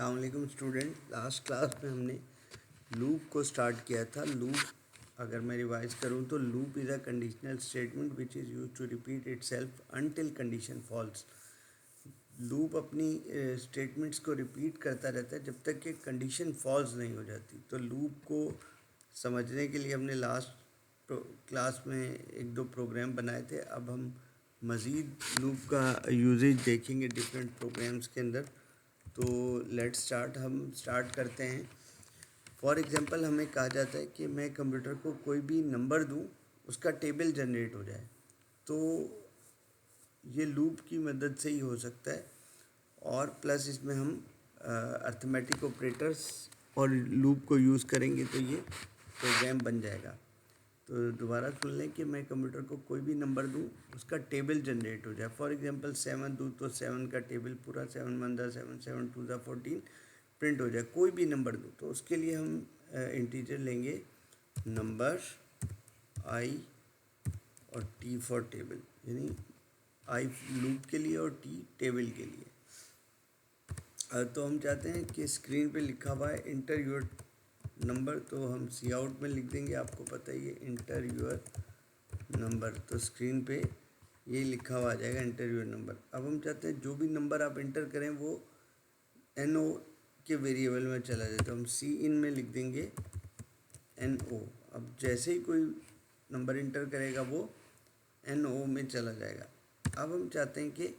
अस्सलाम वालेकुम student. Last class में हमने लूप को स्टार्ट किया था। लूप, अगर मैं रिवाइज करूं तो loop is a conditional statement which is use to repeat itself until condition false. Loop अपनी स्टेटमेंट्स को रिपीट करता रहता है जब तक कि कंडीशन फॉल्स नहीं हो जाती। तो लूप को समझने के लिए हमने लास्ट क्लास में एक दो प्रोग्राम बनाए थे। अब हम मज़ीद लूप का यूजेज देखेंगे डिफरेंट प्रोग्राम्स के अंदर। तो लेट स्टार्ट, हम स्टार्ट करते हैं। फॉर एग्ज़ाम्पल हमें कहा जाता है कि मैं कंप्यूटर को कोई भी नंबर दूं, उसका टेबल जनरेट हो जाए। तो ये लूप की मदद से ही हो सकता है, और प्लस इसमें हम अर्थमेटिक ऑपरेटर्स और लूप को यूज़ करेंगे तो ये प्रोग्राम बन जाएगा। तो दोबारा सुन लें कि मैं कंप्यूटर को कोई भी नंबर दूं, उसका टेबल जनरेट हो जाए। फॉर एग्जांपल 7 दूं तो 7 का टेबल पूरा 7 1 ज़ा 7 7 2 ज़ा 14 प्रिंट हो जाए। कोई भी नंबर दूं तो उसके लिए हम इंटीजर लेंगे नंबर आई और टी फॉर टेबल, यानी आई लूप के लिए और टी टेबल के लिए। तो हम चाहते हैं कि स्क्रीन पे लिखा हुआ है इंटर योर नंबर, तो हम सी आउट में लिख देंगे। आपको पता ही है इंटर योर नंबर, तो स्क्रीन पे ये लिखा हुआ आ जाएगा इंटर योर नंबर। अब हम चाहते हैं जो भी नंबर आप इंटर करें वो एन ओ के वेरिएबल में चला जाए, तो हम सी इन में लिख देंगे एन ओ। अब जैसे ही कोई नंबर इंटर करेगा वो एन ओ में चला जाएगा। अब हम चाहते हैं कि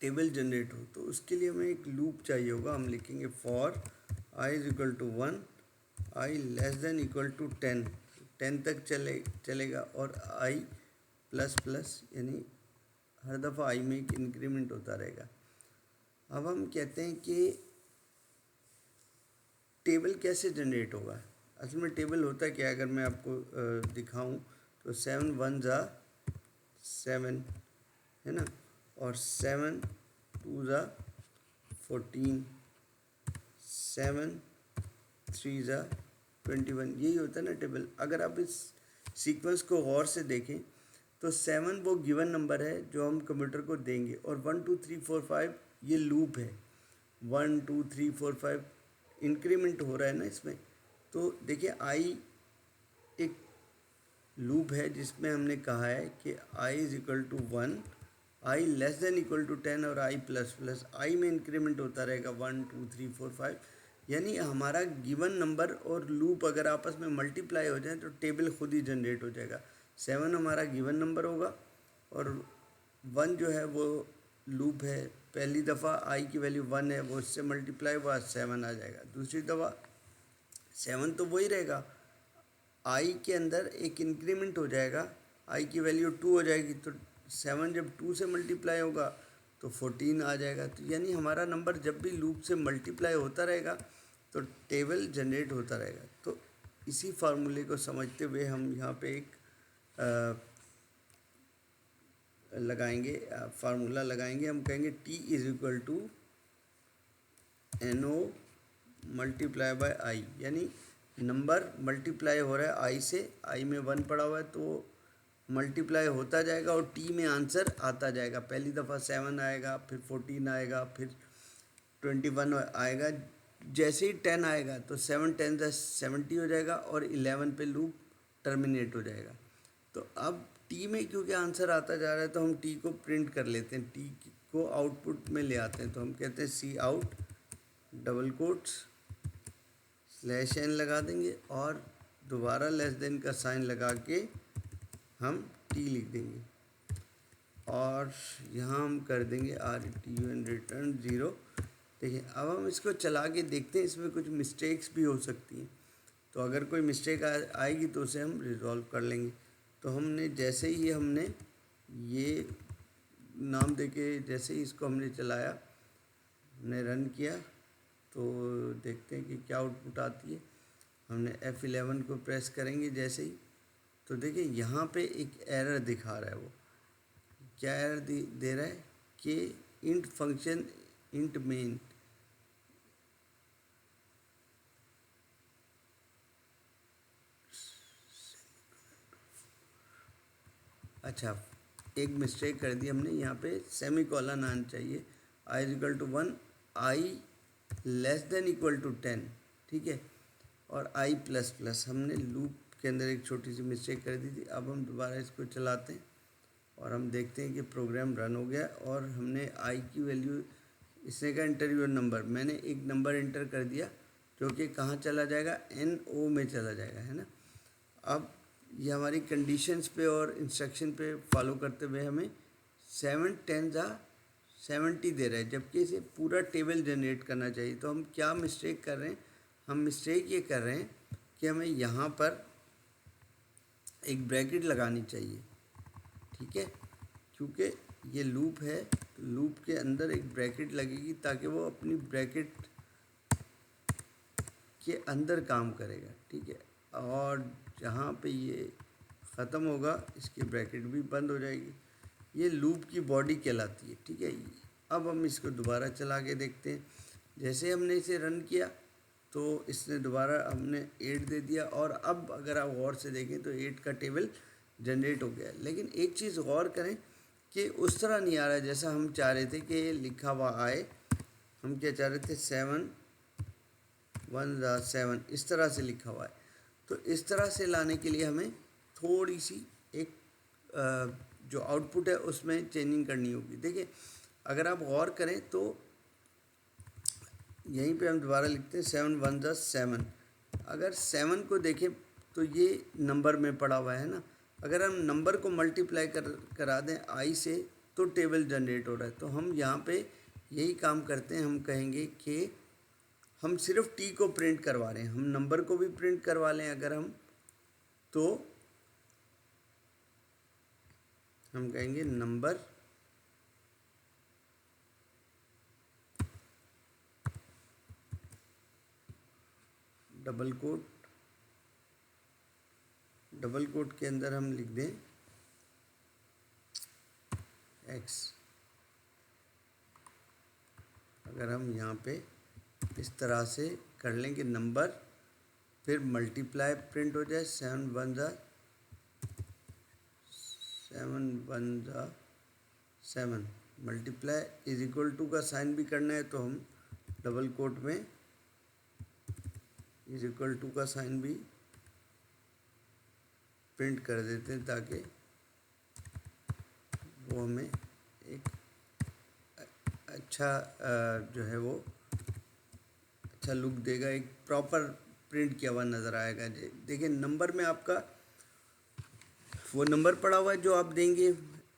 टेबल जनरेट हो, तो उसके लिए हमें एक लूप चाहिए होगा। हम लिखेंगे for I is equal to 1, I less than equal to 10 तक चलेगा, और आई प्लस प्लस, यानी हर दफ़ा आई में एक इंक्रीमेंट होता रहेगा। अब हम कहते हैं कि टेबल कैसे जनरेट होगा। असल में टेबल होता क्या है, अगर मैं आपको दिखाऊं तो 7 1 ज़ा 7 है ना, और 7 2 ज़ा 14, 7 3 ज़ा 21, यही होता है ना टेबल। अगर आप इस सीक्वेंस को गौर से देखें तो 7 वो गिवन नंबर है जो हम कंप्यूटर को देंगे, और 1 2 3 4 5 ये लूप है। 1 2 3 4 5 इंक्रीमेंट हो रहा है ना इसमें। तो देखिए आई एक लूप है जिसमें हमने कहा है कि i is equal to 1, I less than equal to 10 और आई प्लस प्लस, आई में इंक्रीमेंट होता रहेगा 1 2 3 4 5। यानी हमारा गिवन नंबर और लूप अगर आपस में मल्टीप्लाई हो जाए तो टेबल खुद ही जनरेट हो जाएगा। 7 हमारा गिवन नंबर होगा, और 1 जो है वो लूप है। पहली दफ़ा आई की वैल्यू 1 है, वो इससे मल्टीप्लाई हुआ 7 आ जाएगा। दूसरी दफ़ा 7 तो वही रहेगा, आई के अंदर एक इंक्रीमेंट हो जाएगा, आई की वैल्यू 2 हो जाएगी, तो 7 जब 2 से मल्टीप्लाई होगा तो 14 आ जाएगा। तो यानी हमारा नंबर जब भी लूप से मल्टीप्लाई होता रहेगा तो टेबल जनरेट होता रहेगा। तो इसी फार्मूले को समझते हुए हम यहाँ पे एक लगाएंगे, फार्मूला लगाएंगे। हम कहेंगे t is equal to n o multiply by i, यानी नंबर मल्टीप्लाई हो रहा है आई से, आई में 1 पड़ा हुआ है तो मल्टीप्लाई होता जाएगा और टी में आंसर आता जाएगा। पहली दफ़ा 7 आएगा, फिर 14 आएगा, फिर 21 आएगा। जैसे ही 10 आएगा तो 7 10 70 हो जाएगा, और 11 पे लूप टर्मिनेट हो जाएगा। तो अब टी में क्योंकि आंसर आता जा रहा है तो हम टी को प्रिंट कर लेते हैं, टी को आउटपुट में ले आते हैं। तो हम कहते हैं cout double quotes slash n लगा देंगे, और दोबारा लेस देन का साइन लगा के हम टी लिख देंगे, और यहाँ हम कर देंगे R T U N return 0। देखिए अब हम इसको चला के देखते हैं, इसमें कुछ मिस्टेक्स भी हो सकती हैं। तो अगर कोई मिस्टेक आएगी तो उसे हम रिज़ॉल्व कर लेंगे। तो हमने जैसे ही हमने ये नाम देके जैसे ही इसको हमने चलाया, हमने रन किया, तो देखते हैं कि क्या आउटपुट आती है। हमने F11 को प्रेस करेंगे जैसे ही, तो देखिए यहाँ पे एक एरर दिखा रहा है। वो क्या एरर दे रहा है कि इंट फंक्शन इंट मेन, अच्छा एक मिस्टेक कर दी हमने, यहाँ पे सेमी कॉलन आना चाहिए। I is equal to 1 I less than equal to 10, ठीक है, और आई प्लस प्लस। हमने लूप के अंदर एक छोटी सी मिस्टेक कर दी थी। अब हम दोबारा इसको चलाते हैं और हम देखते हैं कि प्रोग्राम रन हो गया और हमने आई की वैल्यू, इसने कहा इंटर योर नंबर, मैंने एक नंबर इंटर कर दिया जो कि कहाँ चला जाएगा, NO में चला जाएगा, है ना। अब ये हमारी कंडीशंस पे और इंस्ट्रक्शन पे फॉलो करते हुए हमें 7 10 70 दे रहा है, जबकि इसे पूरा टेबल जनरेट करना चाहिए। तो हम क्या मिस्टेक कर रहे हैं, हम मिस्टेक ये कर रहे हैं कि हमें यहाँ पर एक ब्रैकेट लगानी चाहिए, ठीक है, क्योंकि ये लूप है तो लूप के अंदर एक ब्रैकेट लगेगी ताकि वो अपनी ब्रैकेट के अंदर काम करेगा, ठीक है। और जहाँ पे ये ख़त्म होगा इसकी ब्रैकेट भी बंद हो जाएगी। ये लूप की बॉडी कहलाती है, ठीक है। अब हम इसको दोबारा चला के देखते हैं। जैसे हमने इसे रन किया तो इसने दोबारा हमने 8 दे दिया, और अब अगर आप गौर से देखें तो 8 का टेबल जनरेट हो गया। लेकिन एक चीज़ गौर करें कि उस तरह नहीं आ रहा जैसा हम चाह रहे थे कि लिखा हुआ आए। हम क्या चाह रहे थे, 7 1 7, इस तरह से लिखा हुआ है। तो इस तरह से लाने के लिए हमें थोड़ी सी एक जो आउटपुट है उसमें चेंजिंग करनी होगी। देखिए अगर आप गौर करें तो यहीं पे हम दोबारा लिखते हैं 7 1 7। अगर 7 को देखें तो ये नंबर में पड़ा हुआ है ना। अगर हम नंबर को मल्टीप्लाई करा दें आई से तो टेबल जनरेट हो रहा है। तो हम यहाँ पे यही काम करते हैं। हम कहेंगे कि हम सिर्फ टी को प्रिंट करवा रहे हैं, हम नंबर को भी प्रिंट करवा लें अगर तो हम कहेंगे नंबर डबल कोट के अंदर हम लिख दें x। अगर हम यहाँ पे इस तरह से कर लें कि नंबर फिर मल्टीप्लाई प्रिंट हो जाए, 7 1 7 मल्टीप्लाई इज इक्वल टू का साइन भी करना है तो हम डबल कोट में इज इक्वल टू का साइन भी प्रिंट कर देते हैं ताकि वो हमें एक अच्छा जो है वो अच्छा लुक देगा, एक प्रॉपर प्रिंट किया हुआ नज़र आएगा। देखिए नंबर में आपका वो नंबर पड़ा हुआ है जो आप देंगे,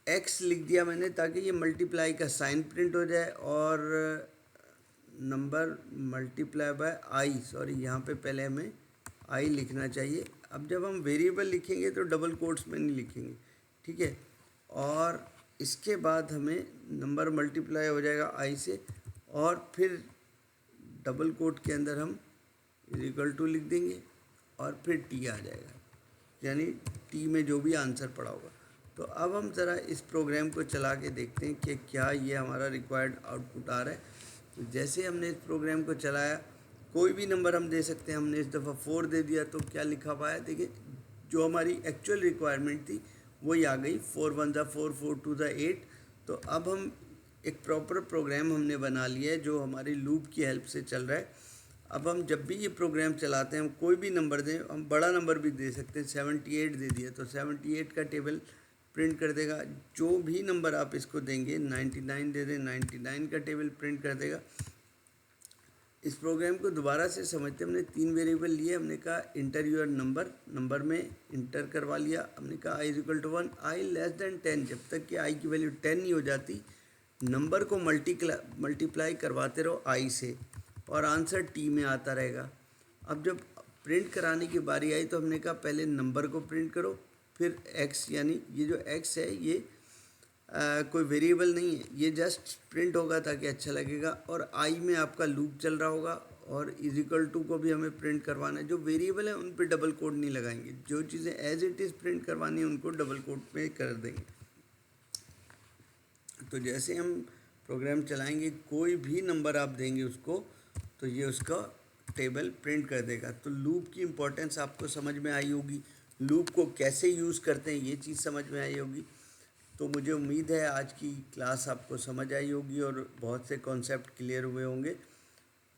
x लिख दिया मैंने ताकि ये मल्टीप्लाई का साइन प्रिंट हो जाए, और number multiply by I, sorry यहाँ पे पहले हमें आई लिखना चाहिए। अब जब हम वेरिएबल लिखेंगे तो डबल कोट्स में नहीं लिखेंगे, ठीक है। और इसके बाद हमें नंबर मल्टीप्लाई हो जाएगा आई से, और फिर डबल कोट के अंदर हम इक्वल टू लिख देंगे और फिर टी आ जाएगा, यानी टी में जो भी आंसर पड़ा होगा। तो अब हम ज़रा इस प्रोग्राम को चला के देखते हैं कि क्या ये हमारा रिक्वायर्ड आउटपुट आ रहा है। तो जैसे हमने इस प्रोग्राम को चलाया, कोई भी नंबर हम दे सकते हैं। हमने इस दफ़ा 4 दे दिया तो क्या लिखा हुआ है, देखिए जो हमारी एक्चुअल रिक्वायरमेंट थी वही आ गई, 4 1 4 4 2 8। तो अब हम एक प्रॉपर प्रोग्राम हमने बना लिया है जो हमारी लूप की हेल्प से चल रहा है। अब हम जब भी ये प्रोग्राम चलाते हैं, हम कोई भी नंबर दें, हम बड़ा नंबर भी दे सकते हैं। 78 दे दिया तो 78 का टेबल प्रिंट कर देगा। जो भी नंबर आप इसको देंगे, 99 दे दें, 99 का टेबल प्रिंट कर देगा। इस प्रोग्राम को दोबारा से समझते, हमने 3 वेरिएबल लिए। हमने कहा इंटर योर नंबर, नंबर में इंटर करवा लिया। हमने कहा i is equal to 1, I less than 10, जब तक कि आई की वैल्यू 10 नहीं हो जाती नंबर को मल्टीप्लाई करवाते रहो आई से, और आंसर टी में आता रहेगा। अब जब प्रिंट कराने की बारी आई तो हमने कहा पहले नंबर को प्रिंट करो, फिर x, यानी ये जो x है ये कोई वेरिएबल नहीं है, ये जस्ट प्रिंट होगा ताकि अच्छा लगेगा। और आई में आपका लूप चल रहा होगा, और इज इक्वल टू को भी हमें प्रिंट करवाना है। जो वेरिएबल है उन पे डबल कोट नहीं लगाएंगे, जो चीज़ें एज इट इज़ प्रिंट करवानी है उनको डबल कोट में कर देंगे। तो जैसे हम प्रोग्राम चलाएंगे, कोई भी नंबर आप देंगे उसको तो ये उसका टेबल प्रिंट कर देगा। तो लूप की इम्पोर्टेंस आपको समझ में आई होगी, लूप को कैसे यूज़ करते हैं ये चीज़ समझ में आई होगी। तो मुझे उम्मीद है आज की क्लास आपको समझ आई होगी और बहुत से कॉन्सेप्ट क्लियर हुए होंगे।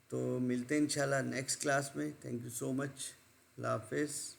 तो मिलते हैं इंशाल्लाह नेक्स्ट क्लास में। Thank you so much. अल्लाह हाफिज़।